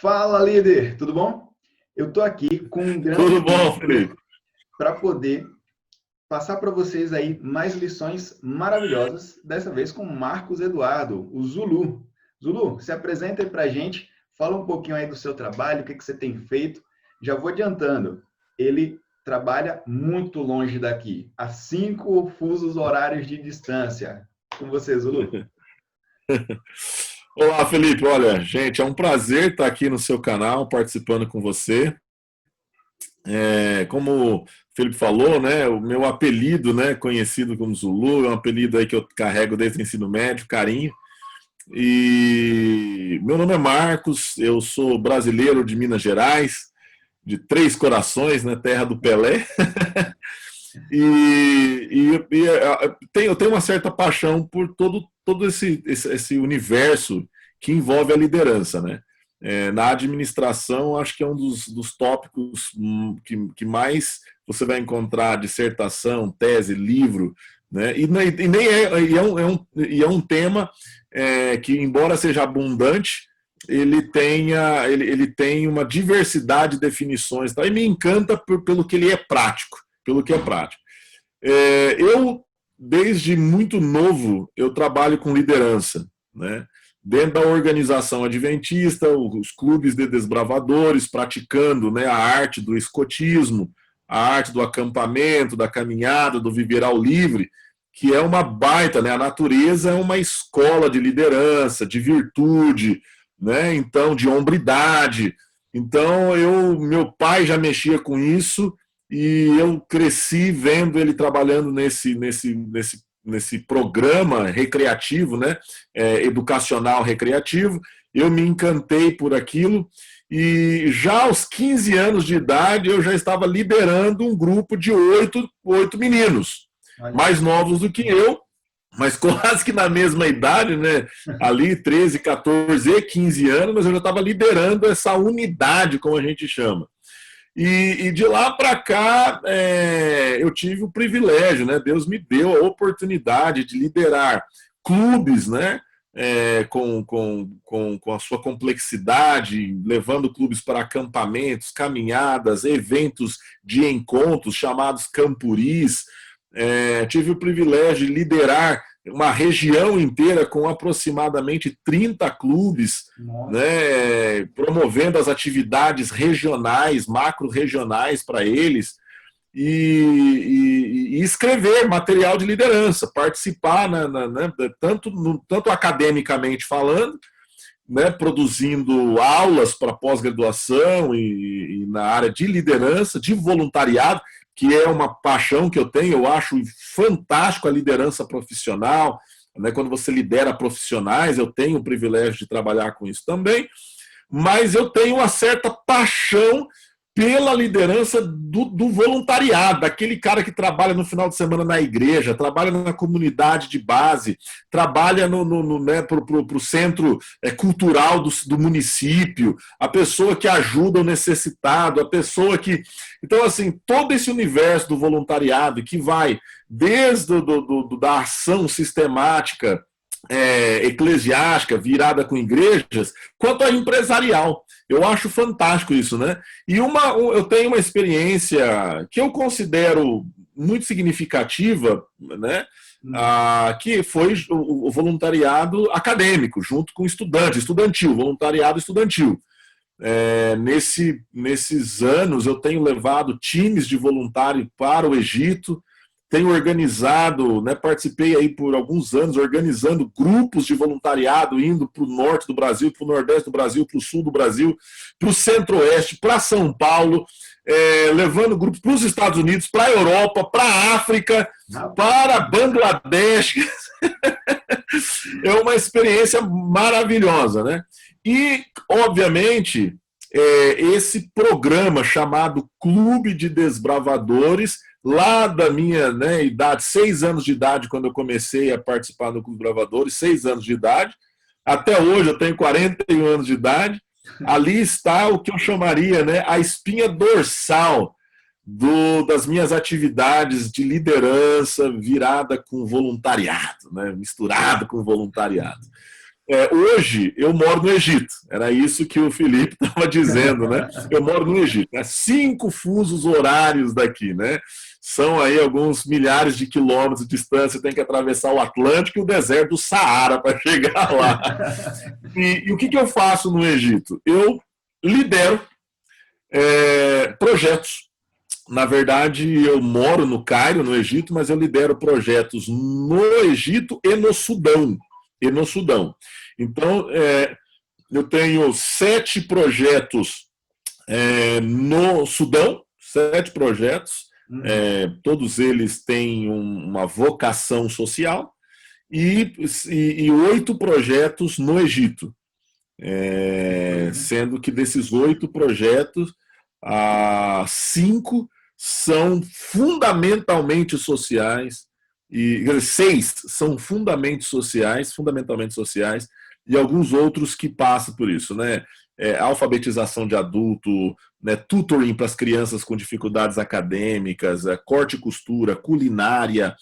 Fala, líder, tudo bom? Eu estou aqui com um grande Tudo bom, Felipe? para poder passar para vocês aí mais lições maravilhosas, dessa vez com Marcos Eduardo, o Zulu. Zulu, se apresenta aí para a gente, fala um pouquinho aí do seu trabalho, o que que você tem feito. Já vou adiantando, ele trabalha muito longe daqui, a 5 fusos horários de distância. Com você, Zulu. Olá, Felipe. Olha, gente, é um prazer estar aqui no seu canal, participando com você. Como o Felipe falou, né, o meu apelido, né, conhecido como Zulu, é um apelido aí que eu carrego desde o ensino médio, carinho. E meu nome é Marcos, eu sou brasileiro de Minas Gerais, de Três Corações, né, terra do Pelé. Eu tenho uma certa paixão por todo esse universo que envolve a liderança, né? Na administração, acho que é um dos tópicos que mais você vai encontrar dissertação, tese, livro, né? E é um tema que, embora seja abundante, ele tem uma diversidade de definições, tá? E me encanta pelo que ele é prático, pelo que é prático. Eu, desde muito novo, eu trabalho com liderança, né? Dentro da organização adventista, os clubes de desbravadores, praticando, né, a arte do escotismo, a arte do acampamento, da caminhada, do viver ao livre, que é uma baita, né? A natureza é uma escola de liderança, de virtude, né? Então, de hombridade. Então, meu pai já mexia com isso e eu cresci vendo ele trabalhando nesse programa recreativo, né? Educacional recreativo. Eu me encantei por aquilo e já aos 15 anos de idade eu já estava liderando um grupo de oito meninos, mais novos do que eu, mas quase que na mesma idade, né? Ali 13, 14 e 15 anos, mas eu já estava liderando essa unidade, como a gente chama. E de lá para cá, eu tive o privilégio, né? Deus me deu a oportunidade de liderar clubes, né? Com a sua complexidade, levando clubes para acampamentos, caminhadas, eventos de encontros chamados campuris. Tive o privilégio de liderar uma região inteira com aproximadamente 30 clubes, né, promovendo as atividades regionais, macro-regionais para eles, e escrever material de liderança, participar, né, tanto academicamente falando, né, produzindo aulas para pós-graduação e na área de liderança, de voluntariado, que é uma paixão que eu tenho. Eu acho fantástico a liderança profissional, né? Quando você lidera profissionais, eu tenho o privilégio de trabalhar com isso também, mas eu tenho uma certa paixão pela liderança do voluntariado, aquele cara que trabalha no final de semana na igreja, trabalha na comunidade de base, trabalha né, para o centro cultural do município, a pessoa que ajuda o necessitado, a pessoa que... Então, assim, todo esse universo do voluntariado que vai desde da ação sistemática eclesiástica, virada com igrejas, quanto a empresarial. Eu acho fantástico isso, né? E eu tenho uma experiência que eu considero muito significativa, né? Que foi o voluntariado acadêmico, junto com estudantil, voluntariado estudantil. Nesses anos, eu tenho levado times de voluntário para o Egito, tenho organizado, né, participei aí por alguns anos organizando grupos de voluntariado, indo para o norte do Brasil, para o nordeste do Brasil, para o sul do Brasil, para o centro-oeste, para São Paulo, levando grupos para os Estados Unidos, para a Europa, para a África, para Bangladesh. É uma experiência maravilhosa, né? E, obviamente, esse programa chamado Clube de Desbravadores, lá da minha, né, idade, 6 anos de idade, quando eu comecei a participar do Clube de Desbravadores, 6 anos de idade, até hoje eu tenho 41 anos de idade, ali está o que eu chamaria, né, a espinha dorsal das minhas atividades de liderança virada com voluntariado, né, misturado com voluntariado. Hoje eu moro no Egito, era isso que o Felipe estava dizendo, né? Eu moro no Egito, 5 fusos horários daqui, né? São aí alguns milhares de quilômetros de distância, tem que atravessar o Atlântico e o deserto do Saara para chegar lá. E o que eu faço no Egito? Eu lidero projetos. Na verdade, eu moro no Cairo, no Egito, mas eu lidero projetos no Egito e no Sudão. Então, eu tenho 7 projetos no Sudão, 7 projetos, todos eles têm uma vocação social, e 8 projetos no Egito. Sendo que desses 8 projetos, 5 são fundamentalmente sociais, e 6 são fundamentalmente sociais, e alguns outros que passam por isso, né? Alfabetização de adulto, né? Tutoring para as crianças com dificuldades acadêmicas, corte e costura, culinária,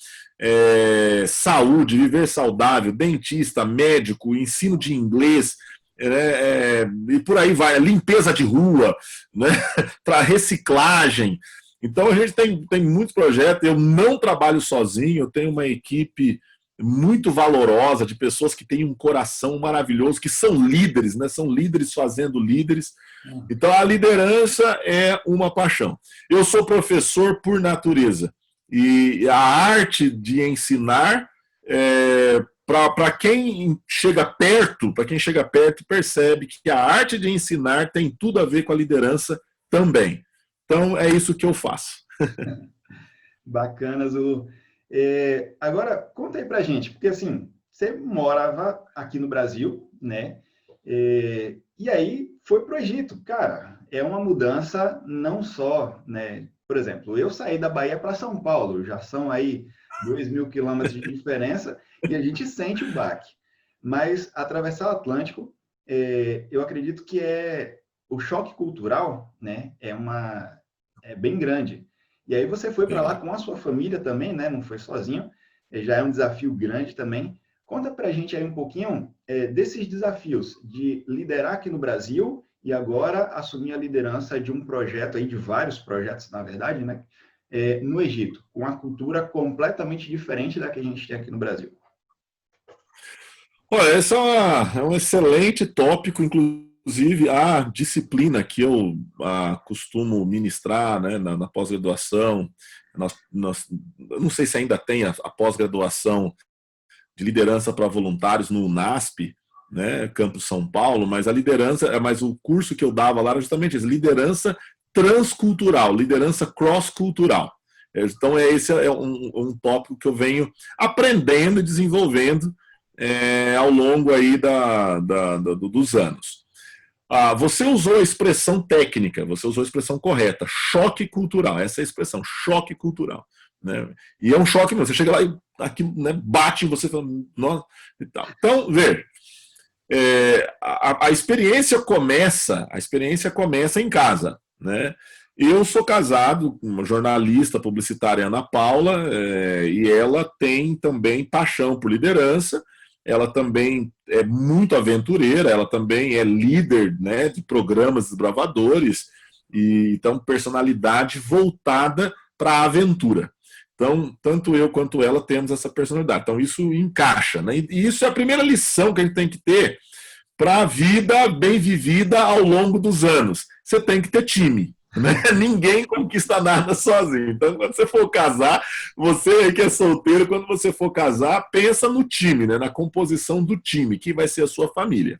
saúde, viver saudável, dentista, médico, ensino de inglês, e por aí vai, limpeza de rua, né? Para reciclagem. Então a gente tem muitos projetos, eu não trabalho sozinho, eu tenho uma equipe muito valorosa de pessoas que têm um coração maravilhoso, que são líderes, né? São líderes fazendo líderes. Então a liderança é uma paixão. Eu sou professor por natureza, e a arte de ensinar, para quem chega perto, percebe que a arte de ensinar tem tudo a ver com a liderança também. Então, é isso que eu faço. Bacana, Zulu. Agora, conta aí pra gente, porque assim, você morava aqui no Brasil, né? E aí foi pro Egito. Cara, é uma mudança não só, né? Por exemplo, eu saí da Bahia para São Paulo, já são aí 2.000 quilômetros de diferença, e a gente sente o baque. Mas atravessar o Atlântico, eu acredito que o choque cultural, né? É bem grande. E aí você foi para lá com a sua família também, né? Não foi sozinho. Já é um desafio grande também. Conta para a gente aí um pouquinho desses desafios de liderar aqui no Brasil e agora assumir a liderança de um projeto aí, de vários projetos, na verdade, né? No Egito, com uma cultura completamente diferente da que a gente tem aqui no Brasil. Olha, esse é um excelente tópico, inclusive a disciplina que eu costumo ministrar, né, na pós-graduação. Eu não sei se ainda tem a pós-graduação de liderança para voluntários no UNASP, né, Campus São Paulo, mas mas o curso que eu dava lá era justamente isso, liderança transcultural, liderança cross-cultural. Então esse é um tópico que eu venho aprendendo e desenvolvendo ao longo aí dos anos. Você usou a expressão técnica, você usou a expressão correta, choque cultural, essa é a expressão, choque cultural. Né? E é um choque mesmo, você chega lá e aquilo, né, bate em você, fala, nossa, e tal. Então, veja, a experiência começa em casa, né? Eu sou casado com uma jornalista publicitária, Ana Paula, e ela tem também paixão por liderança, ela também é muito aventureira, ela também é líder, né, de programas desbravadores, e então personalidade voltada para a aventura. Então, tanto eu quanto ela temos essa personalidade. Então, isso encaixa, né? E isso é a primeira lição que a gente tem que ter para a vida bem vivida ao longo dos anos. Você tem que ter time. Né? Ninguém conquista nada sozinho. Então, quando você for casar, você aí que é solteiro, quando você for casar, pensa no time, né? Na composição do time, que vai ser a sua família.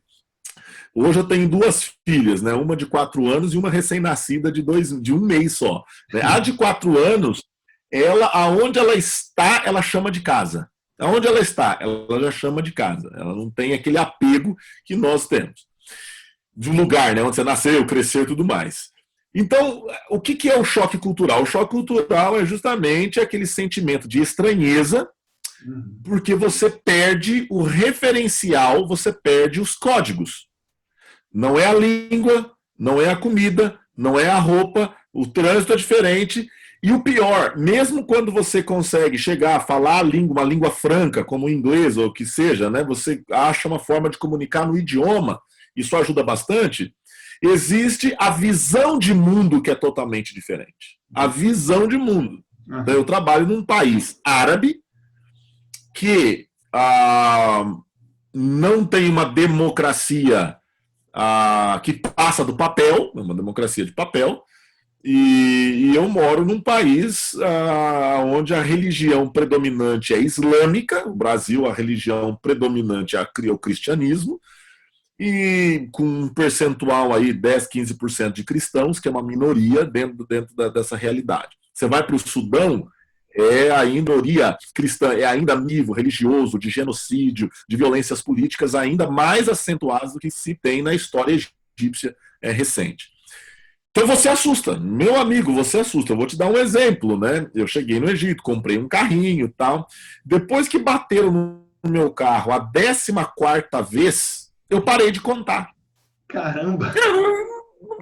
Hoje eu tenho 2 filhas, né? Uma de 4 anos e uma recém-nascida de 1 mês só. Né? A de 4 anos, aonde ela está, ela chama de casa. Aonde ela está, ela já chama de casa. Ela não tem aquele apego que nós temos. De um lugar, né? Onde você nasceu, cresceu e tudo mais. Então, o que é o choque cultural? O choque cultural é justamente aquele sentimento de estranheza, porque você perde o referencial, você perde os códigos. Não é a língua, não é a comida, não é a roupa, o trânsito é diferente, E o pior, mesmo quando você consegue chegar a falar a língua, uma língua franca, como o inglês ou o que seja, né, você acha uma forma de comunicar no idioma, isso ajuda bastante, existe a visão de mundo que é totalmente diferente. A visão de mundo. Então, eu trabalho num país árabe que não tem uma democracia que passa do papel, uma democracia de papel, e eu moro num país onde a religião predominante é islâmica. O Brasil, a religião predominante é o cristianismo, e com um percentual aí 10, 15% de cristãos, que é uma minoria dentro dessa realidade. Você vai para o Sudão, a minoria cristã é ainda nível religioso, de genocídio, de violências políticas ainda mais acentuadas do que se tem na história egípcia recente. Então você assusta, meu amigo, você assusta. Eu vou te dar um exemplo, né? Eu cheguei no Egito, comprei um carrinho e tal. Depois que bateram no meu carro a 14ª vez, eu parei de contar. Caramba!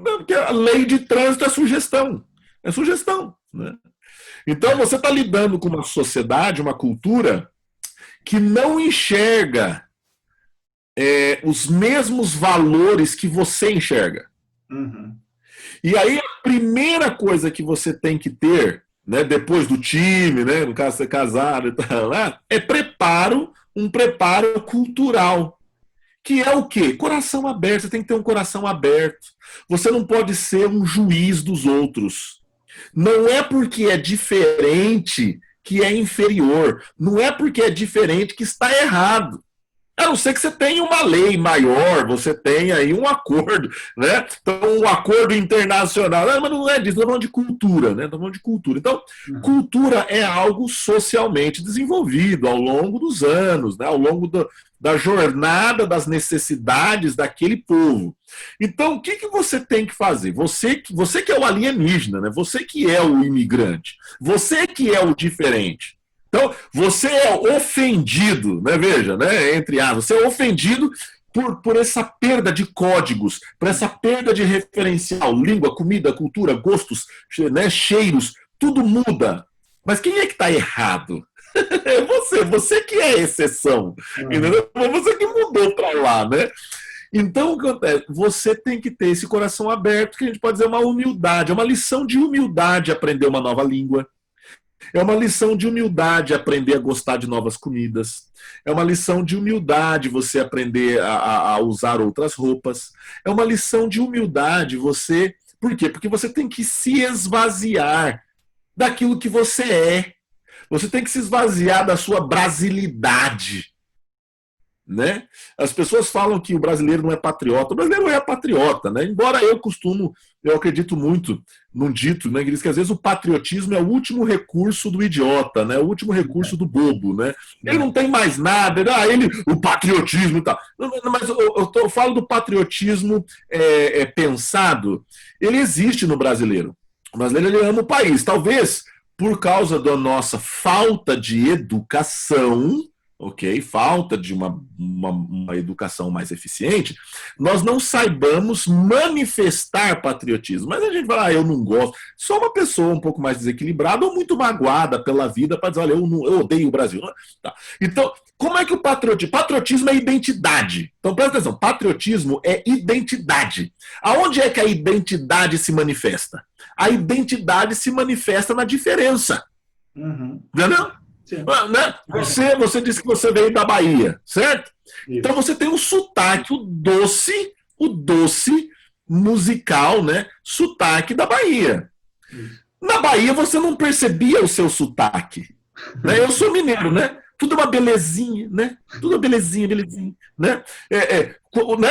Porque a lei de trânsito é sugestão. É sugestão, né? Então você está lidando com uma sociedade, uma cultura que não enxerga os mesmos valores que você enxerga. Uhum. E aí a primeira coisa que você tem que ter, né, depois do time, né, no caso de ser casado e tal, um preparo cultural. Que é o quê? Coração aberto. Você tem que ter um coração aberto. Você não pode ser um juiz dos outros. Não é porque é diferente que é inferior. Não é porque é diferente que está errado. A não ser que você tenha uma lei maior, você tenha aí um acordo, né? Então, um acordo internacional. Mas não é disso, estamos falando de cultura, né? Estamos falando de cultura. Então, cultura é algo socialmente desenvolvido ao longo dos anos, né? Ao longo da jornada das necessidades daquele povo. Então, o que você tem que fazer? Você que é o alienígena, né? Você que é o imigrante, você que é o diferente. Então, você é ofendido, né? Veja, né? Entre aspas, você é ofendido por essa perda de códigos, por essa perda de referencial, língua, comida, cultura, gostos, né? Cheiros, tudo muda. Mas quem é que está errado? É você que é a exceção, entendeu? Você que mudou para lá, né? Então, você tem que ter esse coração aberto, que a gente pode dizer uma humildade, é uma lição de humildade aprender uma nova língua. É uma lição de humildade aprender a gostar de novas comidas. É uma lição de humildade você aprender a usar outras roupas. É uma lição de humildade você... Por quê? Porque você tem que se esvaziar daquilo que você é. Você tem que se esvaziar da sua brasilidade. Né? As pessoas falam que o brasileiro não é patriota. O brasileiro é patriota, né? Embora eu acredito muito num dito, né, que diz que às vezes o patriotismo é o último recurso do idiota, né? O último recurso do bobo, né? Ele não tem mais nada, o patriotismo e tal. Mas eu falo do patriotismo pensado. Ele existe no brasileiro. O brasileiro, ele ama o país. Talvez por causa da nossa falta de educação, ok? Falta de uma educação mais eficiente, nós não saibamos manifestar patriotismo. Mas a gente fala, eu não gosto. Só uma pessoa um pouco mais desequilibrada ou muito magoada pela vida para dizer, olha, eu odeio o Brasil. Tá. Então, como é que o patriotismo... Patriotismo é identidade. Então, presta atenção, patriotismo é identidade. Aonde é que a identidade se manifesta? A identidade se manifesta na diferença. Entendeu? Né? Você disse que você veio da Bahia, certo? Isso. Então você tem um sotaque, o doce musical, né? Sotaque da Bahia. Isso. Na Bahia você não percebia o seu sotaque. Né? Eu sou mineiro, né? Tudo uma belezinha, né? Tudo uma belezinha. Né?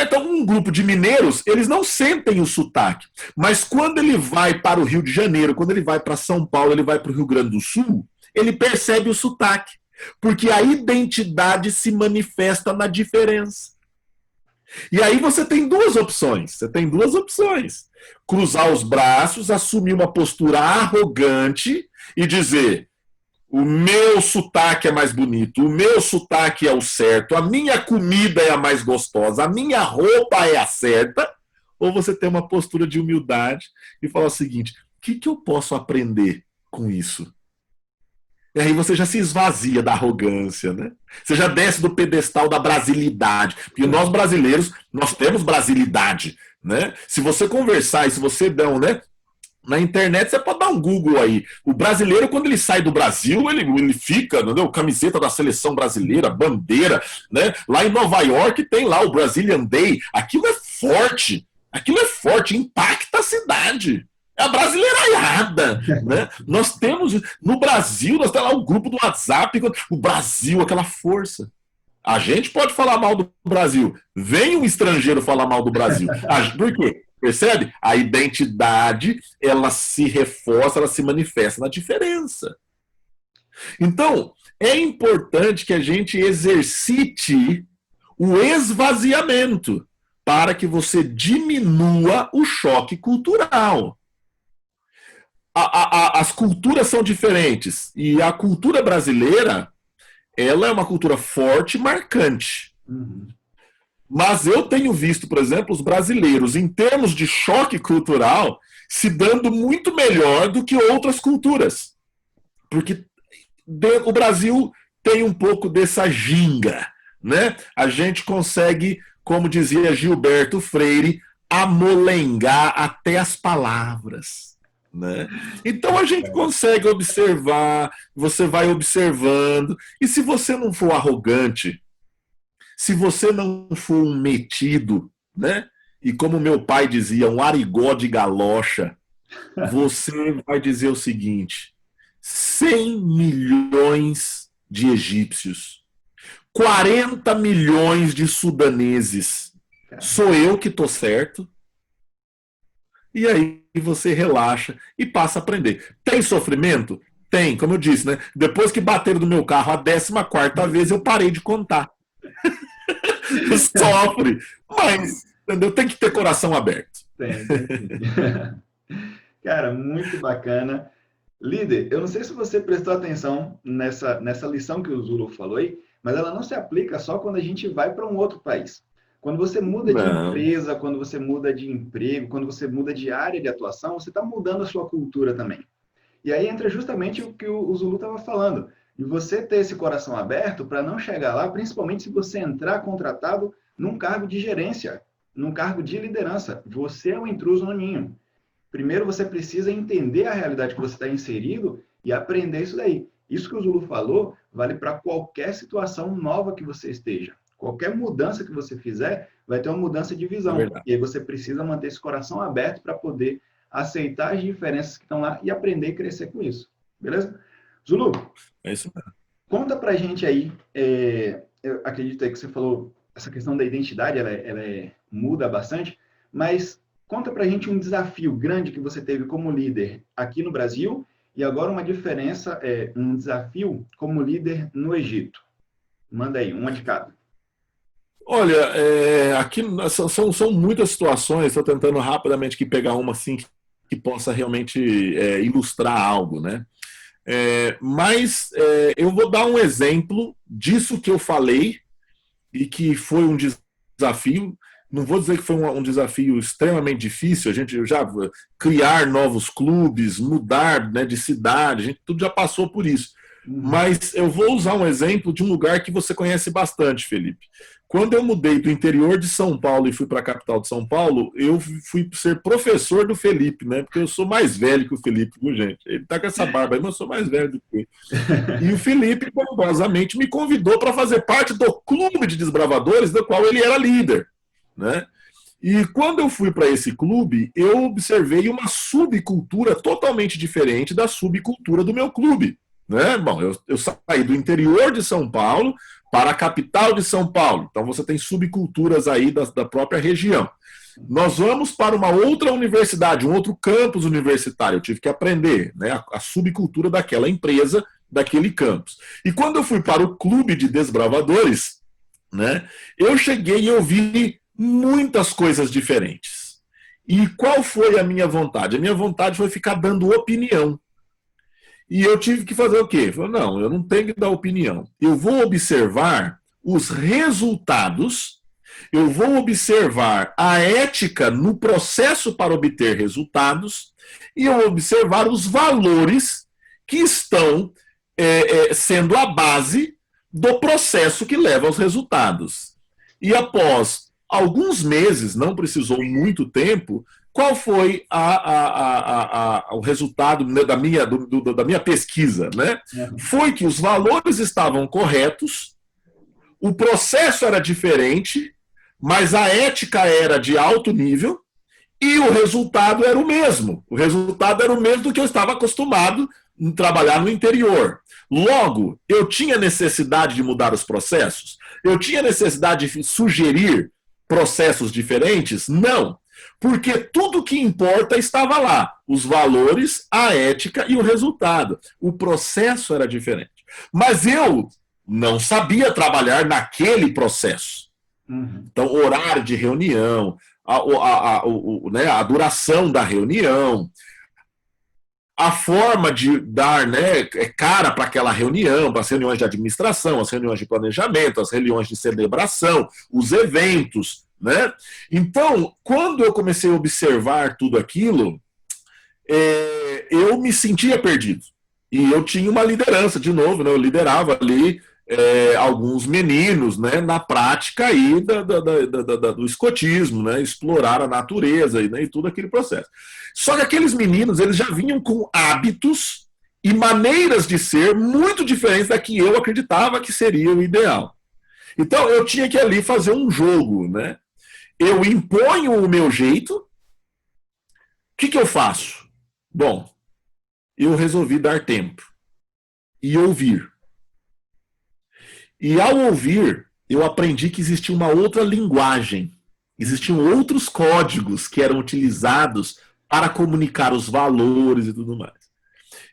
Então, um grupo de mineiros, eles não sentem o sotaque. Mas quando ele vai para o Rio de Janeiro, quando ele vai para São Paulo, ele vai para o Rio Grande do Sul, ele percebe o sotaque, porque a identidade se manifesta na diferença. E aí você tem duas opções. Cruzar os braços, assumir uma postura arrogante e dizer, o meu sotaque é mais bonito, o meu sotaque é o certo, a minha comida é a mais gostosa, a minha roupa é a certa. Ou você tem uma postura de humildade e falar o seguinte, o que eu posso aprender com isso. E aí você já se esvazia da arrogância, né? Você já desce do pedestal da brasilidade. Porque nós brasileiros, nós temos brasilidade, né? Se você conversar e se você der né? Na internet você pode dar um Google aí. O brasileiro, quando ele sai do Brasil, ele fica, entendeu? Camiseta da seleção brasileira, bandeira, né? Lá em Nova York tem lá o Brazilian Day. Aquilo é forte. Aquilo é forte, impacta a cidade. É a brasileiraiada, né? Nós temos, no Brasil, nós temos lá um grupo do WhatsApp, o Brasil, aquela força. A gente pode falar mal do Brasil. Vem um estrangeiro falar mal do Brasil. Por quê? Percebe? A identidade, ela se reforça, ela se manifesta na diferença. Então, é importante que a gente exercite o esvaziamento para que você diminua o choque cultural. As culturas são diferentes e a cultura brasileira, ela é uma cultura forte e marcante. Mas eu tenho visto, por exemplo, os brasileiros, em termos de choque cultural, se dando muito melhor do que outras culturas. Porque o Brasil tem um pouco dessa ginga, né? A gente consegue, como dizia Gilberto Freire, amolengar até as palavras. Né? Então a gente consegue observar, você vai observando, e se você não for arrogante, se você não for um metido, né? E como meu pai dizia, um arigó de galocha, você vai dizer o seguinte: 100 milhões de egípcios, 40 milhões de sudaneses, sou eu que estou certo? E aí você relaxa e passa a aprender. Tem sofrimento? Tem, como eu disse, né? Depois que bateram no meu carro a 14ª vez, eu parei de contar. Sofre, mas entendeu? Tem que ter coração aberto. Tem. Cara, muito bacana. Líder, eu não sei se você prestou atenção nessa lição que o Zulu falou aí, mas ela não se aplica só quando a gente vai para um outro país. Quando você muda de empresa, quando você muda de emprego, quando você muda de área de atuação, você está mudando a sua cultura também. E aí entra justamente o que o Zulu estava falando, de você ter esse coração aberto para não chegar lá, principalmente se você entrar contratado num cargo de gerência, num cargo de liderança. Você é um intruso no ninho. Primeiro você precisa entender a realidade que você está inserido e aprender isso daí. Isso que o Zulu falou vale para qualquer situação nova que você esteja. Qualquer mudança que você fizer, vai ter uma mudança de visão. E aí você precisa manter esse coração aberto para poder aceitar as diferenças que estão lá e aprender e crescer com isso. Beleza? Zulu, é isso mesmo. Conta pra gente aí, eu acredito aí que você falou, essa questão da identidade, ela muda bastante, mas conta pra gente um desafio grande que você teve como líder aqui no Brasil e agora uma diferença, um desafio como líder no Egito. Manda aí, uma de cada. Olha, aqui são muitas situações, estou tentando rapidamente aqui pegar uma assim que possa realmente ilustrar algo, né? Mas eu vou dar um exemplo disso que eu falei e que foi um desafio. Não vou dizer que foi um desafio extremamente difícil, a gente já criar novos clubes, mudar, né, de cidade, a gente tudo já passou por isso. Mas eu vou usar um exemplo de um lugar que você conhece bastante, Felipe. Quando eu mudei do interior de São Paulo e fui para a capital de São Paulo, eu fui ser professor do Felipe, né? Porque eu sou mais velho que o Felipe, viu, gente? Ele tá com essa barba aí, mas eu sou mais velho do que ele. E o Felipe, pomposamente, me convidou para fazer parte do clube de desbravadores, do qual ele era líder, né? E quando eu fui para esse clube, eu observei uma subcultura totalmente diferente da subcultura do meu clube. Né? Bom, eu saí do interior de São Paulo para a capital de São Paulo. Então você tem subculturas aí da própria região. Nós vamos para uma outra universidade, um outro campus universitário. Eu tive que aprender, né, a subcultura daquela empresa, daquele campus. E quando eu fui para o clube de desbravadores, né, eu cheguei e ouvi muitas coisas diferentes. E qual foi a minha vontade? A minha vontade foi ficar dando opinião. E eu tive que fazer o quê? Falei, não, eu não tenho que dar opinião. Eu vou observar os resultados, eu vou observar a ética no processo para obter resultados, e eu vou observar os valores que estão sendo a base do processo que leva aos resultados. E após alguns meses, não precisou muito tempo, qual foi o resultado da minha pesquisa? Né? Foi que os valores estavam corretos, o processo era diferente, mas a ética era de alto nível e o resultado era o mesmo. O resultado era o mesmo do que eu estava acostumado a trabalhar no interior. Logo, eu tinha necessidade de mudar os processos? Eu tinha necessidade de sugerir processos diferentes? Não. Porque tudo que importa estava lá. Os valores, a ética e o resultado. O processo era diferente. Mas eu não sabia trabalhar naquele processo. Então, horário de reunião, a duração da reunião, a forma de dar, né, cara para aquela reunião, para as reuniões de administração, as reuniões de planejamento, as reuniões de celebração, os eventos, né? Então, quando eu comecei a observar tudo aquilo, eu me sentia perdido. E eu tinha uma liderança, de novo, né? Eu liderava ali alguns meninos, né, na prática aí do escotismo, né, explorar a natureza e todo aquele processo. Só que aqueles meninos, eles já vinham com hábitos e maneiras de ser muito diferentes da que eu acreditava que seria o ideal. Então eu tinha que ali fazer um jogo, né? Eu imponho o meu jeito. O que eu faço? Bom, eu resolvi dar tempo e ouvir. E ao ouvir, eu aprendi que existia uma outra linguagem. Existiam outros códigos que eram utilizados para comunicar os valores e tudo mais.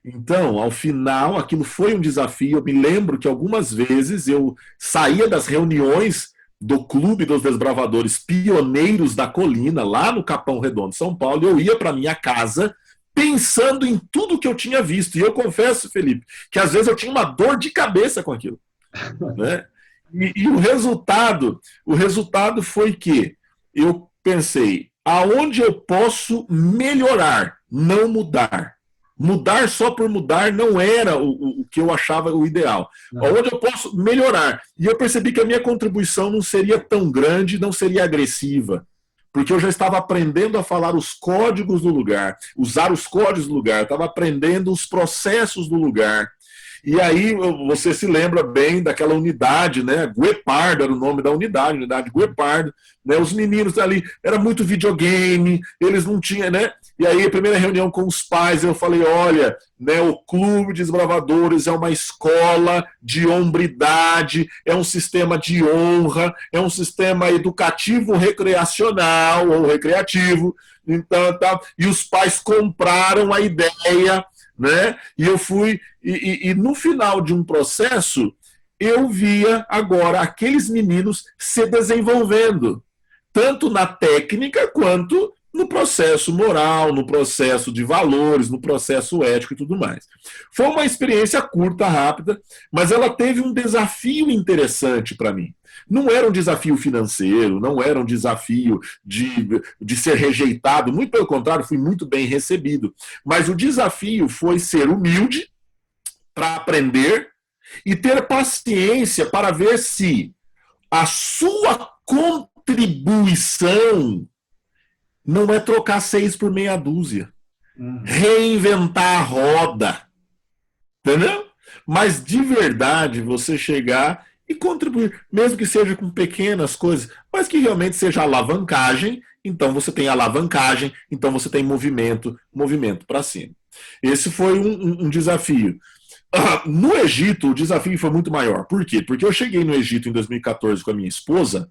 Então, ao final, aquilo foi um desafio. Eu me lembro que algumas vezes eu saía das reuniões do Clube dos Desbravadores Pioneiros da Colina, lá no Capão Redondo, São Paulo, e eu ia para minha casa pensando em tudo que eu tinha visto. E eu confesso, Felipe, que às vezes eu tinha uma dor de cabeça com aquilo. Né? E o resultado foi que eu pensei, aonde eu posso melhorar, não mudar. Mudar só por mudar não era o que eu achava o ideal. Aonde eu posso melhorar. E eu percebi que a minha contribuição não seria tão grande, não seria agressiva. Porque eu já estava aprendendo a falar os códigos do lugar, usar os códigos do lugar, eu estava aprendendo os processos do lugar. E aí você se lembra bem daquela unidade, né? Guepardo era o nome da unidade Guepardo, né? Os meninos ali, era muito videogame, eles não tinham, né? E aí a primeira reunião com os pais, eu falei, olha, né, o Clube de Desbravadores é uma escola de hombridade, é um sistema de honra, é um sistema educativo recreacional ou recreativo, então, tá, e os pais compraram a ideia, né? E eu fui, e no final de um processo, eu via agora aqueles meninos se desenvolvendo, tanto na técnica quanto no processo moral, no processo de valores, no processo ético e tudo mais. Foi uma experiência curta, rápida, mas ela teve um desafio interessante para mim. Não era um desafio financeiro, não era um desafio de ser rejeitado, muito pelo contrário, fui muito bem recebido. Mas o desafio foi ser humilde para aprender e ter paciência para ver se a sua contribuição não é trocar 6 por meia dúzia, reinventar a roda, entendeu? Mas de verdade você chegar e contribuir, mesmo que seja com pequenas coisas, mas que realmente seja alavancagem, então você tem alavancagem, então você tem movimento para cima. Esse foi um desafio. No Egito, o desafio foi muito maior. Por quê? Porque eu cheguei no Egito em 2014 com a minha esposa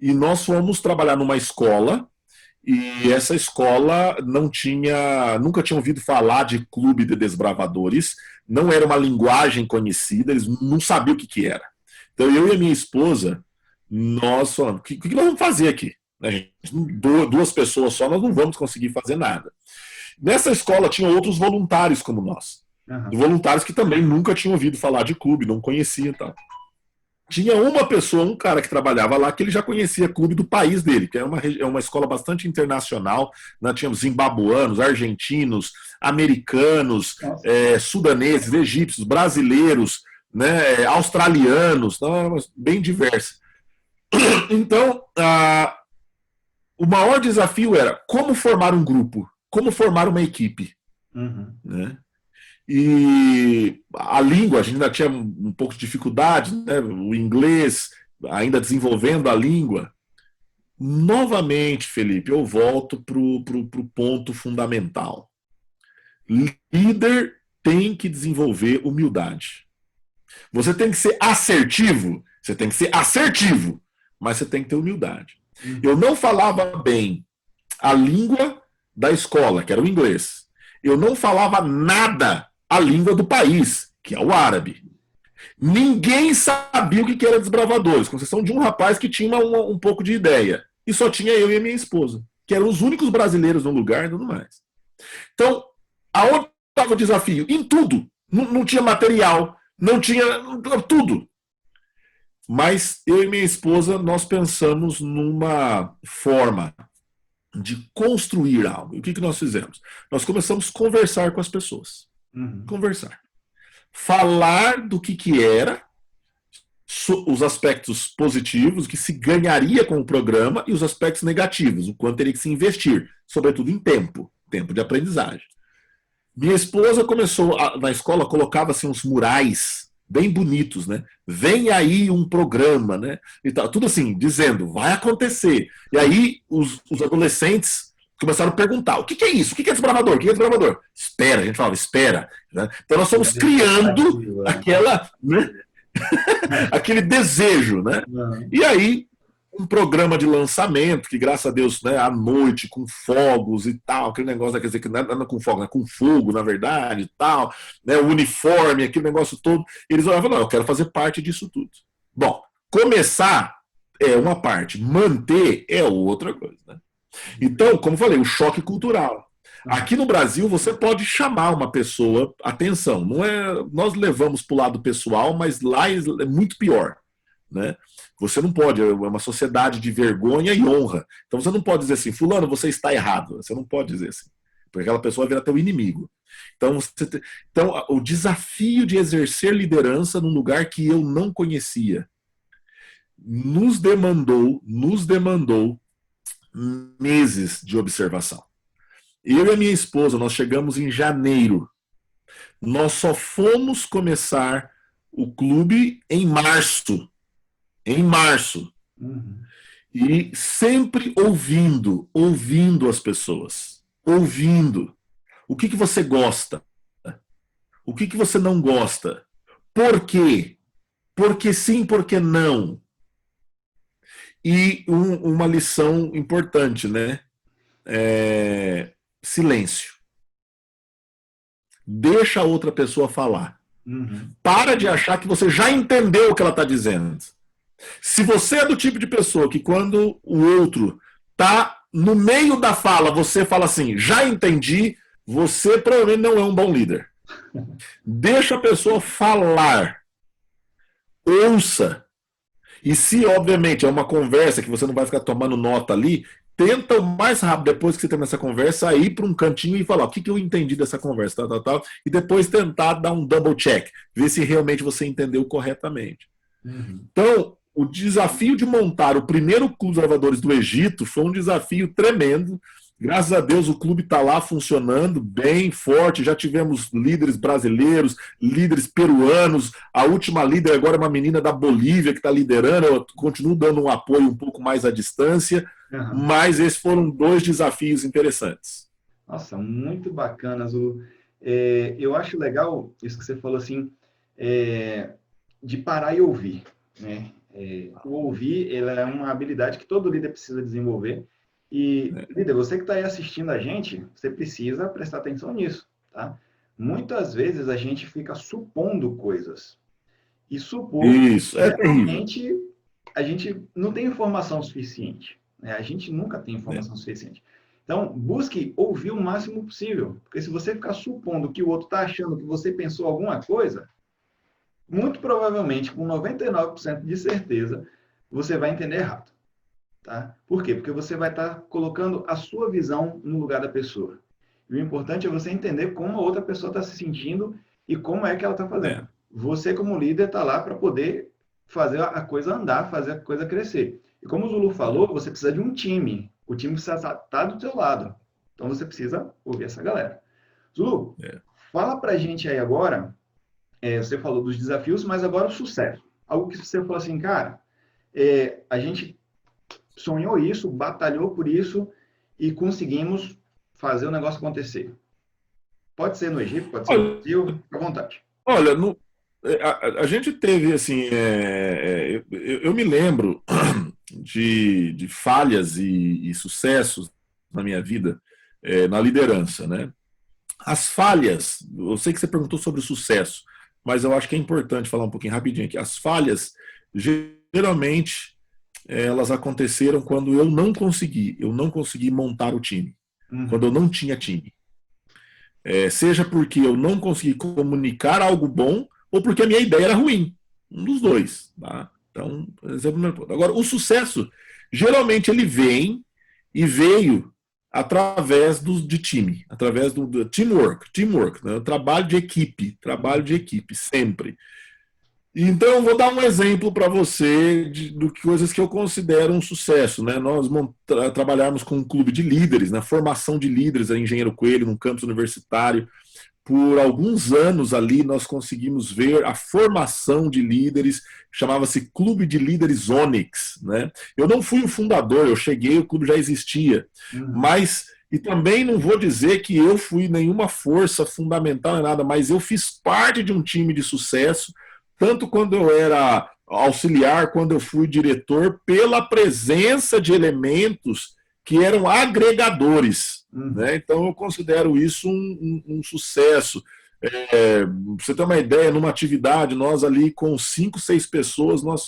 e nós fomos trabalhar numa escola e essa escola nunca tinha ouvido falar de clube de desbravadores, não era uma linguagem conhecida, eles não sabiam o que era. Então eu e a minha esposa, nós falamos, o que nós vamos fazer aqui? Duas pessoas só, nós não vamos conseguir fazer nada. Nessa escola tinha outros voluntários como nós. Voluntários que também nunca tinham ouvido falar de clube, não conheciam e tal. tinha uma pessoa, um cara que trabalhava lá, que ele já conhecia clube do país dele, que é uma escola bastante internacional. Nós tínhamos zimbabuanos, argentinos, americanos, Nossa. sudaneses, egípcios, brasileiros, né, australianos, então, bem diversa. Então, o maior desafio era como formar um grupo, como formar uma equipe. Uhum. Né? E a língua, a gente ainda tinha um pouco de dificuldade, né? O inglês, ainda desenvolvendo a língua. Novamente, Felipe, eu volto para o ponto fundamental. Líder tem que desenvolver humildade. Você tem que ser assertivo, mas você tem que ter humildade. Uhum. Eu não falava bem a língua da escola, que era o inglês. Eu não falava nada a língua do país, que é o árabe. Ninguém sabia o que era Desbravadores, com exceção de um rapaz que tinha um pouco de ideia. E só tinha eu e a minha esposa, que eram os únicos brasileiros no lugar e tudo mais. Então, aonde estava o desafio? Em tudo. Não tinha material, não tinha tudo. Mas eu e minha esposa, nós pensamos numa forma de construir algo. E o que nós fizemos? Nós começamos a conversar com as pessoas. Uhum. Conversar. Falar do que era, os aspectos positivos, o que se ganharia com o programa, e os aspectos negativos, o quanto teria que se investir, sobretudo em tempo de aprendizagem. Minha esposa começou, na escola, colocava assim, uns murais bem bonitos, né? Vem aí um programa, né? E tal, tudo assim, dizendo, vai acontecer. E aí os adolescentes começaram a perguntar, o que é isso? O que é desbravador? O que é desbravador? Espera, a gente falava, espera. Né? Então nós fomos criando aquela, né? aquele desejo, né? Uhum. E aí um programa de lançamento, que graças a Deus, né, à noite, com fogos e tal, aquele negócio, quer dizer, que não é com fogo, é com fogo, na verdade, e tal, né, o uniforme, aquele negócio todo. Eles olhavam, não, eu quero fazer parte disso tudo. Bom, começar é uma parte, manter é outra coisa. Né? Então, como eu falei, o choque cultural. Aqui no Brasil, você pode chamar uma pessoa, atenção, não é, nós levamos para o lado pessoal, mas lá é muito pior. Né? Você não pode, é uma sociedade de vergonha e honra. Então você não pode dizer assim, fulano, você está errado. Você não pode dizer assim, porque aquela pessoa vira teu inimigo. Então, então o desafio de exercer liderança num lugar que eu não conhecia nos demandou meses de observação. Eu e a minha esposa, nós chegamos em janeiro. Nós só fomos começar o clube em março. Em março. Uhum. E sempre ouvindo as pessoas. Ouvindo. O que você gosta? O que você não gosta? Por quê? Porque sim, porque não? E uma lição importante, né? Silêncio. Deixa a outra pessoa falar. Uhum. Para de achar que você já entendeu o que ela está dizendo. Se você é do tipo de pessoa que quando o outro está no meio da fala, você fala assim, já entendi, você provavelmente não é um bom líder. Deixa a pessoa falar. Ouça. E se, obviamente, é uma conversa que você não vai ficar tomando nota ali, tenta o mais rápido, depois que você termina essa conversa, ir para um cantinho e falar o que eu entendi dessa conversa, tal, e depois tentar dar um double check, ver se realmente você entendeu corretamente. Uhum. Então, o desafio de montar o primeiro clube de lavadores do Egito foi um desafio tremendo. Graças a Deus o clube está lá funcionando bem, forte. Já tivemos líderes brasileiros, líderes peruanos. A última líder agora é uma menina da Bolívia que está liderando. Eu continuo dando um apoio um pouco mais à distância. Uhum. Mas esses foram dois desafios interessantes. Nossa, muito bacana, Zulu. Eu acho legal isso que você falou assim, de parar e ouvir. Né? O ouvir ela é uma habilidade que todo líder precisa desenvolver. E, líder, você que está aí assistindo a gente, você precisa prestar atenção nisso. Tá? Muitas vezes a gente fica supondo coisas. E supor, Isso, é terrível. geralmente, a gente não tem informação suficiente. Né? A gente nunca tem informação suficiente. Então, busque ouvir o máximo possível. Porque se você ficar supondo que o outro está achando que você pensou alguma coisa, muito provavelmente, com 99% de certeza, você vai entender errado. Tá? Por quê? Porque você vai estar colocando a sua visão no lugar da pessoa. E o importante é você entender como a outra pessoa está se sentindo e como é que ela está fazendo. É. Você, como líder, está lá para poder fazer a coisa andar, fazer a coisa crescer. E como o Zulu falou, você precisa de um time. O time precisa estar do seu lado. Então você precisa ouvir essa galera. Zulu, É. fala para a gente aí agora, você falou dos desafios, mas agora o sucesso. Algo que você falou assim, cara, a gente sonhou isso, batalhou por isso e conseguimos fazer o negócio acontecer. Pode ser no Egito, pode ser no Olha, Brasil, fica à vontade. olha a gente teve, assim, eu me lembro de falhas e sucessos na minha vida, na liderança, né? As falhas, eu sei que você perguntou sobre o sucesso, mas eu acho que é importante falar um pouquinho rapidinho aqui. As falhas, geralmente, elas aconteceram quando eu não consegui montar o time, quando eu não tinha time. Seja porque eu não consegui comunicar algo bom ou porque a minha ideia era ruim. Um dos dois. Tá? Então, esse é o primeiro ponto. Agora, o sucesso, geralmente, ele vem e veio através de time, através do teamwork, né? Trabalho de equipe, sempre. Então, eu vou dar um exemplo para você de coisas que eu considero um sucesso. Né? Nós trabalhamos com um clube de líderes, na formação de líderes, a Engenheiro Coelho, num campus universitário. Por alguns anos ali, nós conseguimos ver a formação de líderes, chamava-se Clube de Líderes Onyx. Né? Eu não fui o fundador, eu cheguei, o clube já existia. Mas, e também não vou dizer que eu fui nenhuma força fundamental em nada, mas eu fiz parte de um time de sucesso, tanto quando eu era auxiliar, quando eu fui diretor, pela presença de elementos que eram agregadores. Né? Então, eu considero isso um sucesso. Pra você ter uma ideia, numa atividade, nós ali com 5, 6 pessoas, nós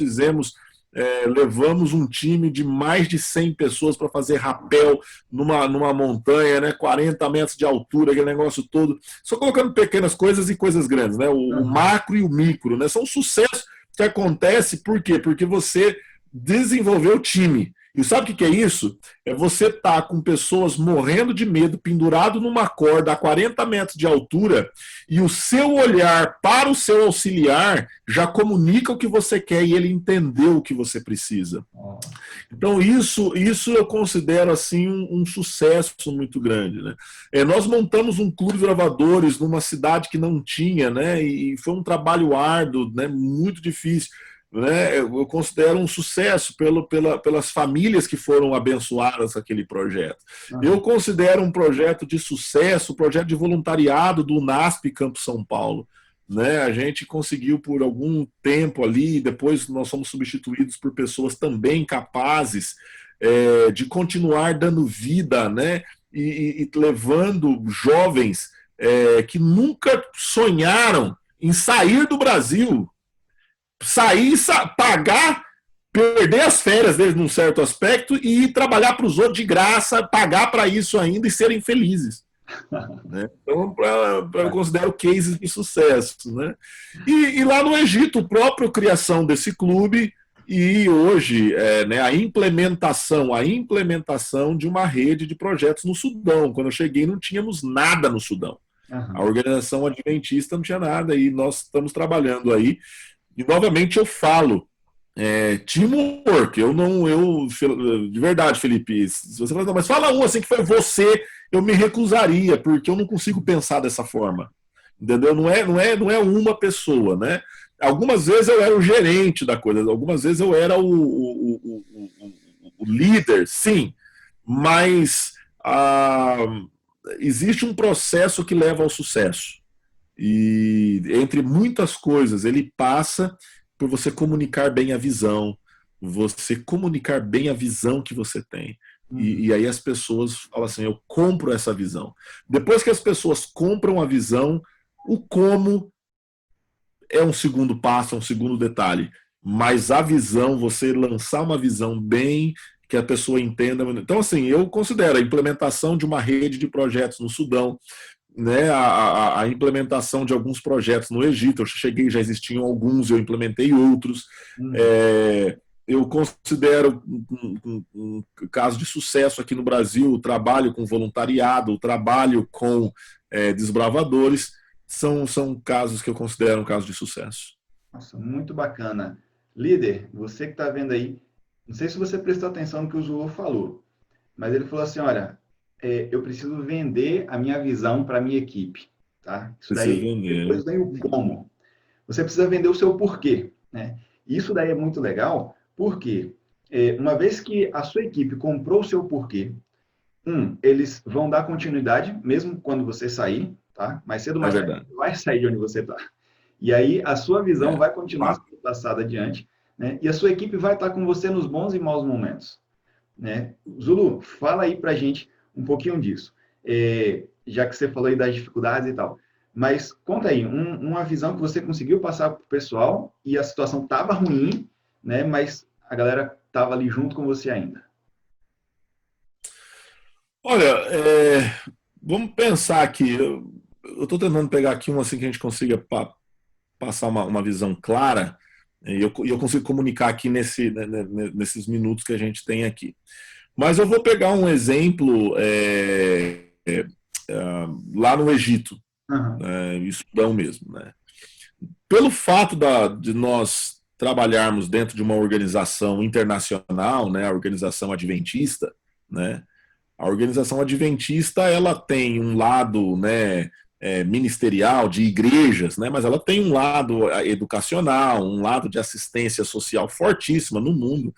levamos um time de mais de 100 pessoas para fazer rapel numa montanha, né, 40 metros de altura, aquele negócio todo, só colocando pequenas coisas e coisas grandes, né, o macro e o micro, né, são sucessos que acontece, por quê? Porque você desenvolveu o time. E sabe o que é isso? É você estar com pessoas morrendo de medo, pendurado numa corda a 40 metros de altura, e o seu olhar para o seu auxiliar já comunica o que você quer e ele entendeu o que você precisa. Então isso eu considero assim um sucesso muito grande. Né? Nós montamos um clube de gravadores numa cidade que não tinha, né? E foi um trabalho árduo, né? Muito difícil. Né, eu considero um sucesso pelas famílias que foram abençoadas aquele projeto. Eu considero um projeto de sucesso, um projeto de voluntariado do UNASP Campo São Paulo. Né, a gente conseguiu por algum tempo ali, depois nós fomos substituídos por pessoas também capazes de continuar dando vida, né, e levando jovens que nunca sonharam em sair do Brasil, pagar, perder as férias deles num certo aspecto e ir trabalhar para os outros de graça, pagar para isso ainda e serem felizes. Né? Então, eu considero cases de sucesso. Né? E lá no Egito, a própria criação desse clube e hoje né, a implementação de uma rede de projetos no Sudão. Quando eu cheguei, não tínhamos nada no Sudão. A organização adventista não tinha nada e nós estamos trabalhando aí. E novamente eu falo, teamwork, de verdade, Felipe, se você fala, mas fala um assim que foi você, eu me recusaria, porque eu não consigo pensar dessa forma, entendeu? Não é uma pessoa, né? Algumas vezes eu era o gerente da coisa, algumas vezes eu era o líder, sim, mas existe um processo que leva ao sucesso. E entre muitas coisas, ele passa por você comunicar bem a visão, você comunicar bem a visão que você tem. E aí as pessoas falam assim, eu compro essa visão. Depois que as pessoas compram a visão, o como é um segundo passo, é um segundo detalhe. Mas a visão, você lançar uma visão bem, que a pessoa entenda. Então, assim, eu considero a implementação de uma rede de projetos no Sudão, né, a implementação de alguns projetos no Egito. Eu cheguei, já existiam alguns, eu implementei outros. Eu considero um caso de sucesso aqui no Brasil o trabalho com voluntariado, o trabalho com desbravadores, são casos que eu considero um caso de sucesso. Nossa, muito bacana. Líder, você que está vendo aí, não sei se você prestou atenção no que o Zulu falou, mas ele falou assim, olha, eu preciso vender a minha visão para a minha equipe. Tá? Isso daí, depois vem o como. Você precisa vender o seu porquê. Né? Isso daí é muito legal, porque uma vez que a sua equipe comprou o seu porquê, eles vão dar continuidade, mesmo quando você sair, tá? Mais cedo ou mais tarde, você vai sair de onde você está. E aí a sua visão vai continuar sendo passada adiante, né? E a sua equipe vai estar com você nos bons e maus momentos. Né? Zulu, fala aí pra gente um pouquinho disso. Já que você falou aí das dificuldades e tal. Mas conta aí, uma visão que você conseguiu passar para o pessoal e a situação estava ruim, né? Mas a galera estava ali junto com você ainda. Olha, vamos pensar aqui. Eu estou tentando pegar aqui um assim que a gente consiga passar uma visão clara e eu consigo comunicar aqui nesses minutos que a gente tem aqui. Mas eu vou pegar um exemplo lá no Egito, Sudão mesmo. Né? Pelo fato de nós trabalharmos dentro de uma organização internacional, né, a organização adventista, né, a organização adventista ela tem um lado, né, ministerial, de igrejas, né, mas ela tem um lado educacional, um lado de assistência social fortíssima no mundo,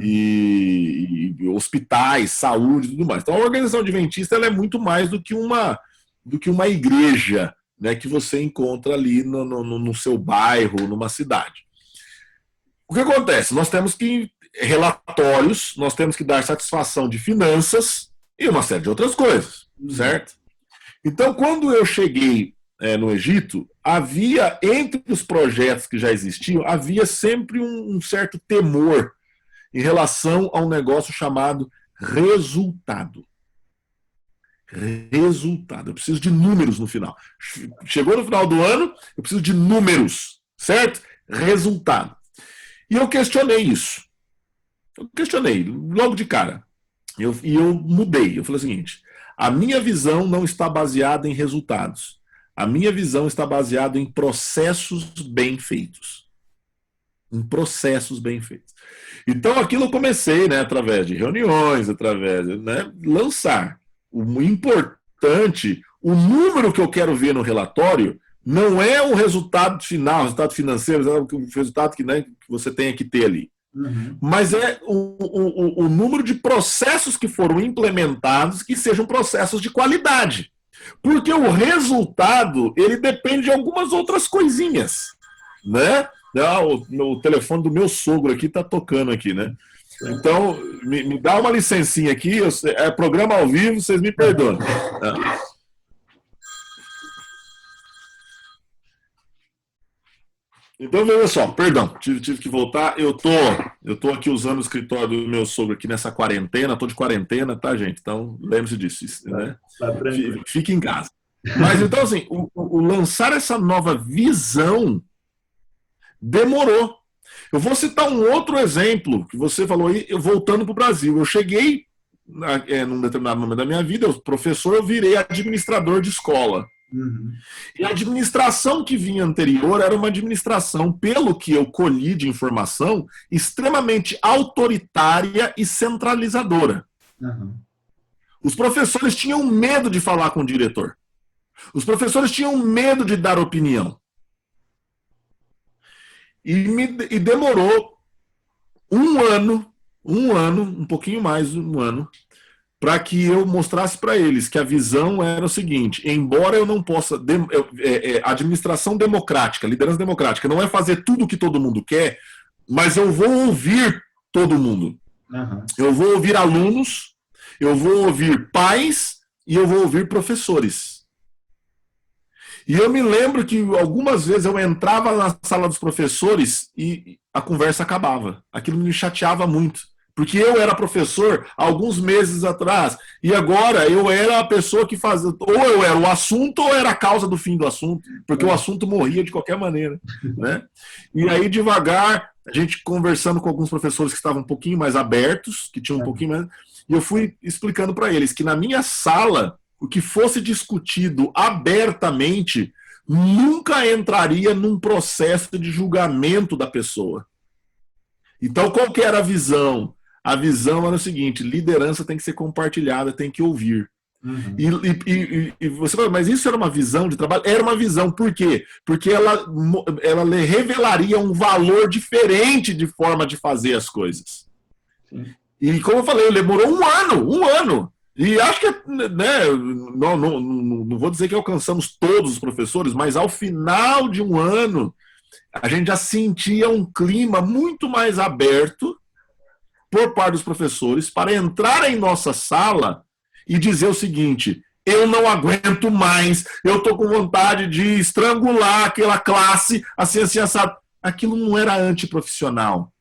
e hospitais, saúde e tudo mais. Então a organização adventista ela é muito mais do que uma igreja, né, que você encontra ali no seu bairro, numa cidade. O que acontece? Nós temos que relatórios, nós temos que dar satisfação de finanças e uma série de outras coisas, certo? Então, quando eu cheguei no Egito, havia, entre os projetos que já existiam, havia sempre um certo temor em relação a um negócio chamado resultado. Resultado. Eu preciso de números no final. Chegou no final do ano, eu preciso de números, certo? Resultado. E eu questionei isso. Eu questionei, logo de cara. E eu mudei. Eu falei o seguinte, a minha visão não está baseada em resultados. A minha visão está baseada em processos bem feitos. Em processos bem feitos. Então, aquilo eu comecei, né, através de reuniões, através de lançar. O importante, o número que eu quero ver no relatório, não é o resultado final, o resultado financeiro, o resultado que você tenha que ter ali. Mas é o número de processos que foram implementados que sejam processos de qualidade. Porque o resultado, ele depende de algumas outras coisinhas, né? O telefone do meu sogro aqui está tocando aqui, né? Então, me dá uma licencinha aqui, é programa ao vivo, vocês me perdoam. Então, veja só, perdão, tive que voltar. Eu tô aqui usando o escritório do meu sogro aqui nessa quarentena, tô de quarentena, tá, gente? Então, lembre-se disso, né? Fique em casa. Mas, então, assim, o lançar essa nova visão demorou. Eu vou citar um outro exemplo que você falou aí, voltando para o Brasil. Eu cheguei, num determinado momento da minha vida, eu professor, eu virei administrador de escola. E a administração que vinha anterior era uma administração, pelo que eu colhi de informação, extremamente autoritária e centralizadora. Os professores tinham medo de falar com o diretor. Os professores tinham medo de dar opinião. E demorou um pouquinho mais de um ano, para que eu mostrasse para eles que a visão era o seguinte, embora eu não possa... administração democrática, liderança democrática, não é fazer tudo o que todo mundo quer, mas eu vou ouvir todo mundo. Eu vou ouvir alunos, eu vou ouvir pais e eu vou ouvir professores. E eu me lembro que algumas vezes eu entrava na sala dos professores e a conversa acabava. Aquilo me chateava muito. Porque eu era professor alguns meses atrás, e agora eu era a pessoa que fazia, ou eu era o assunto ou era a causa do fim do assunto, porque o assunto morria de qualquer maneira, né? E aí, devagar, a gente conversando com alguns professores que estavam um pouquinho mais abertos, que tinham um pouquinho mais, e eu fui explicando para eles que na minha sala, o que fosse discutido abertamente nunca entraria num processo de julgamento da pessoa. Então, qual que era a visão? A visão era o seguinte: liderança tem que ser compartilhada, tem que ouvir. Uhum. E você fala, mas isso era uma visão de trabalho? Era uma visão, por quê? Porque ela revelaria um valor diferente de forma de fazer as coisas. Sim. E como eu falei, demorou um ano. E acho que, né, não vou dizer que alcançamos todos os professores, mas ao final de um ano, a gente já sentia um clima muito mais aberto por parte dos professores para entrar em nossa sala e dizer o seguinte: eu não aguento mais, eu estou com vontade de estrangular aquela classe, assim, assado. Aquilo não era antiprofissional.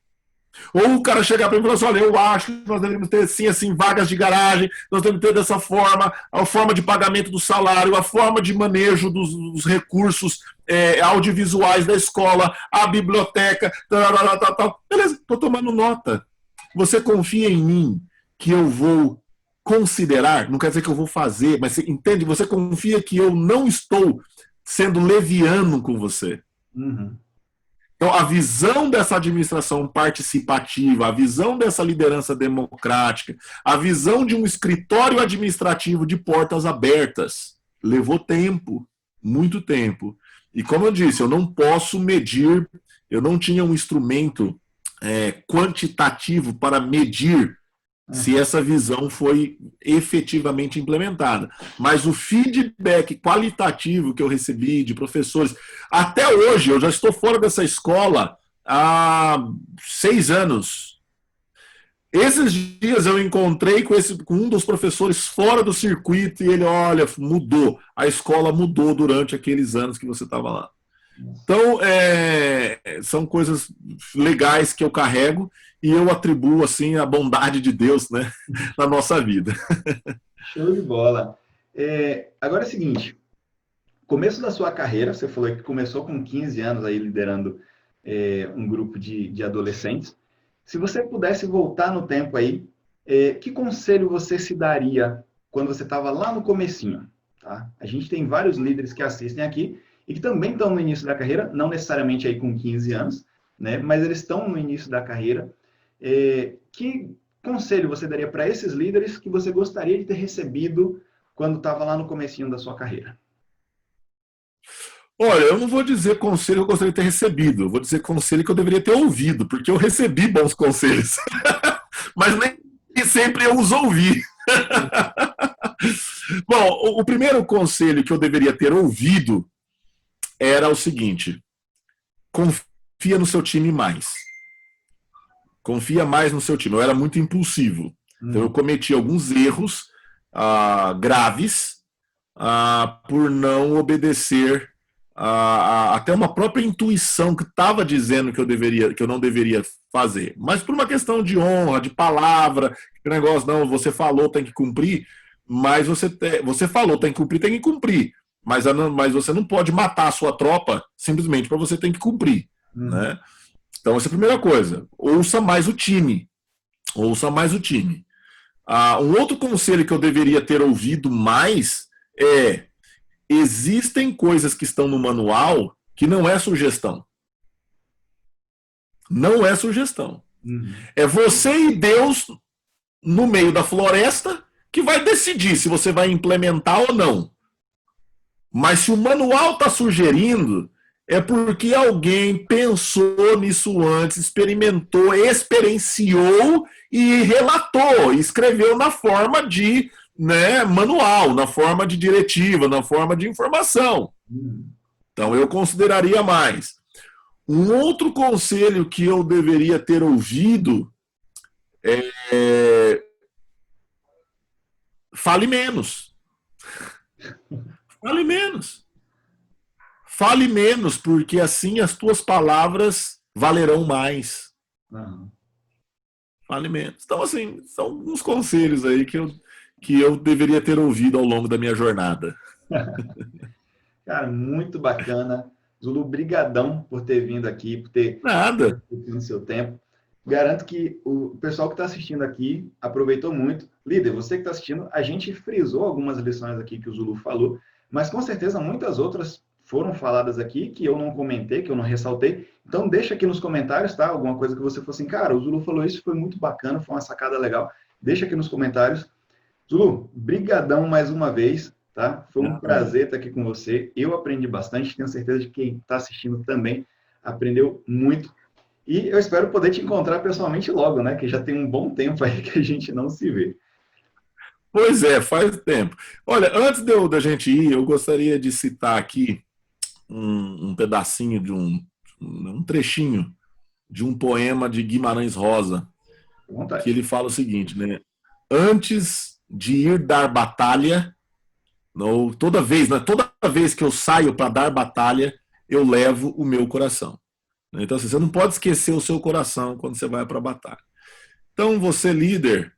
Ou o cara chegar para mim e falar assim: olha, eu acho que nós deveríamos ter assim, vagas de garagem, nós devemos ter dessa forma, a forma de pagamento do salário, a forma de manejo dos recursos audiovisuais da escola, a biblioteca, tal. Beleza, estou tomando nota. Você confia em mim que eu vou considerar, não quer dizer que eu vou fazer, mas você entende? Você confia que eu não estou sendo leviano com você. Uhum. Então, a visão dessa administração participativa, a visão dessa liderança democrática, a visão de um escritório administrativo de portas abertas, levou tempo, muito tempo. E como eu disse, eu não posso medir, eu não tinha um instrumento quantitativo para medir se essa visão foi efetivamente implementada. Mas o feedback qualitativo que eu recebi de professores, até hoje, eu já estou fora dessa escola há 6 anos. Esses dias eu encontrei com um dos professores fora do circuito e ele, olha, mudou. A escola mudou durante aqueles anos que você estava lá. Então, são coisas legais que eu carrego e eu atribuo assim a bondade de Deus, né, na nossa vida. Show de bola. Agora é o seguinte, começo da sua carreira, você falou que começou com 15 anos aí liderando um grupo de adolescentes. Se você pudesse voltar no tempo aí, que conselho você se daria quando você estava lá no comecinho? Tá? A gente tem vários líderes que assistem aqui e que também estão no início da carreira, não necessariamente aí com 15 anos, né? Mas eles estão no início da carreira. Que conselho você daria para esses líderes que você gostaria de ter recebido quando estava lá no comecinho da sua carreira? Olha, eu não vou dizer conselho que eu gostaria de ter recebido, eu vou dizer conselho que eu deveria ter ouvido, porque eu recebi bons conselhos, mas nem sempre eu os ouvi. Bom, o primeiro conselho que eu deveria ter ouvido era o seguinte: confia no seu time mais. Confia mais no seu time. Eu era muito impulsivo. Então eu cometi alguns erros graves por não obedecer até uma própria intuição que estava dizendo que eu não deveria fazer. Mas por uma questão de honra, de palavra, que negócio, não, você falou, tem que cumprir, mas você falou, tem que cumprir. Mas você não pode matar a sua tropa simplesmente para você ter que cumprir. Né? Então, essa é a primeira coisa. Ouça mais o time. Ouça mais o time. Um outro conselho que eu deveria ter ouvido mais é: existem coisas que estão no manual que não é sugestão. Não é sugestão. É você e Deus no meio da floresta que vai decidir se você vai implementar ou não. Mas se o manual está sugerindo, é porque alguém pensou nisso antes, experimentou, experienciou e relatou, escreveu na forma de manual, na forma de diretiva, na forma de informação. Então eu consideraria mais. Um outro conselho que eu deveria ter ouvido é: fale menos. Fale menos. Fale menos, porque assim as tuas palavras valerão mais. fale menos. Então, assim, são uns conselhos aí que eu deveria ter ouvido ao longo da minha jornada. Cara, muito bacana. Zulu, brigadão por ter vindo aqui, por ter Nada. no seu tempo. Garanto que o pessoal que está assistindo aqui aproveitou muito. Líder, você que está assistindo, a gente frisou algumas lições aqui que o Zulu falou, mas com certeza muitas outras foram faladas aqui que eu não comentei, que eu não ressaltei. Então deixa aqui nos comentários, tá? Alguma coisa que você fosse assim, cara, o Zulu falou isso, foi muito bacana, foi uma sacada legal. Deixa aqui nos comentários. Zulu, brigadão mais uma vez, tá? Foi um prazer estar aqui com você. Eu aprendi bastante, tenho certeza de que quem está assistindo também aprendeu muito. E eu espero poder te encontrar pessoalmente logo, né? Que já tem um bom tempo aí que a gente não se vê. Pois é, faz tempo. Olha, antes da gente ir, eu gostaria de citar aqui um pedacinho de um trechinho de um poema de Guimarães Rosa, À que vontade. ele fala o seguinte, né? Antes de ir dar batalha, não, né, toda vez que eu saio para dar batalha, eu levo o meu coração. Então, assim, você não pode esquecer o seu coração quando você vai para a batalha. Então, você, líder,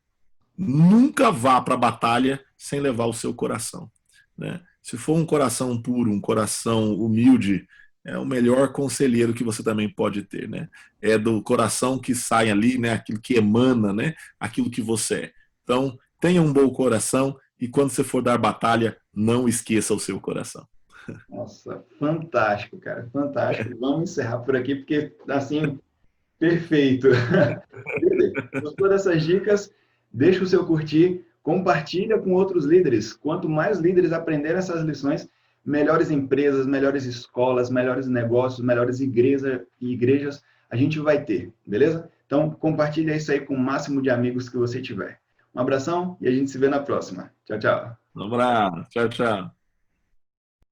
nunca vá para a batalha sem levar o seu coração. Né? Se for um coração puro, um coração humilde, é o melhor conselheiro que você também pode ter. Né? É do coração que sai ali, né? Aquilo que emana, né? Aquilo que você é. Então, tenha um bom coração e quando você for dar batalha, não esqueça o seu coração. Nossa, fantástico, cara. Fantástico. Vamos encerrar por aqui, porque, assim, perfeito. Gostou dessas dicas? Deixa o seu curtir, compartilha com outros líderes. Quanto mais líderes aprenderem essas lições, melhores empresas, melhores escolas, melhores negócios, melhores igrejas a gente vai ter, beleza? Então, compartilha isso aí com o máximo de amigos que você tiver. Um abração e a gente se vê na próxima. Tchau, tchau. Um abraço. Tchau, tchau.